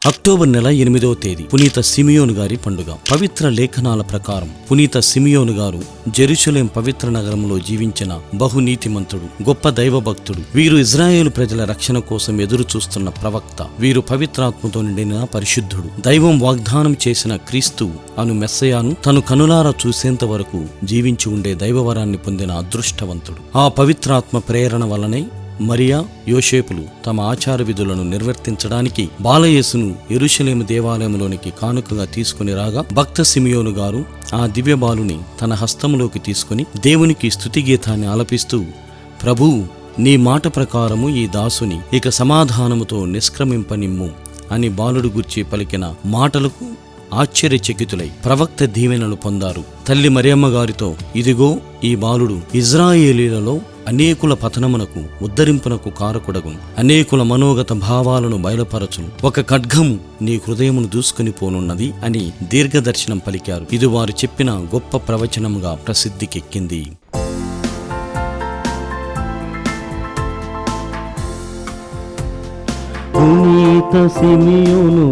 October నెల 8వ తేదీ పునీత సిమియోను గారి పండుగ. పవిత్ర లేఖనాల ప్రకారం పునీత సిమియోను గారు జెరూసలేం పవిత్ర నగరంలో జీవించిన బహునీతిమంతుడు, గొప్ప దైవభక్తుడు. వీరు ఇజ్రాయేలు ప్రజల రక్షణ కోసం ఎదురు చూస్తున్న ప్రవక్త. వీరు పవిత్రాత్మతో నిండిన పరిశుద్ధుడు. దైవం వాగ్దానం చేసిన క్రీస్తు అను మెస్సయాను తను కనులారా చూసేంత వరకు జీవించి ఉండే దైవవరాన్ని పొందిన అదృష్టవంతుడు. ఆ పవిత్రాత్మ ప్రేరణ వలనే మరియా, యోసేపులు తమ ఆచార విధులను నిర్వర్తించడానికి బాలయేసును యెరూషలేము దేవాలయంలోనికి కానుకగా తీసుకుని రాగా, భక్త సిమియోను గారు ఆ దివ్య బాలుని తన హస్తములోకి తీసుకుని దేవునికి స్తుతిగీతాన్ని ఆలపిస్తూ, ప్రభూ, నీ మాట ప్రకారము ఈ దాసుని ఇక సమాధానముతో నిష్క్రమింపనిమ్ము అని బాలుడు గూర్చి పలికిన మాటలకు ఆశ్చర్యచకితులై ప్రవక్త దీవెనలు పొందారు. తల్లి మరియమ్మ గారితో, ఇదిగో ఈ బాలుడు ఇజ్రాయేలీలలో అనేకుల పతనమునకు ఉద్ధరింపునకు కారకుడగును, అనేకుల మనోగత భావాలను బయలుపరచును, ఒక ఖడ్గము నీ హృదయమును దూసుకుని పోనున్నది అని దీర్ఘదర్శనం పలికారు. ఇది వారు చెప్పిన గొప్ప ప్రవచనముగా ప్రసిద్ధికెక్కింది. పునీత సిమియోను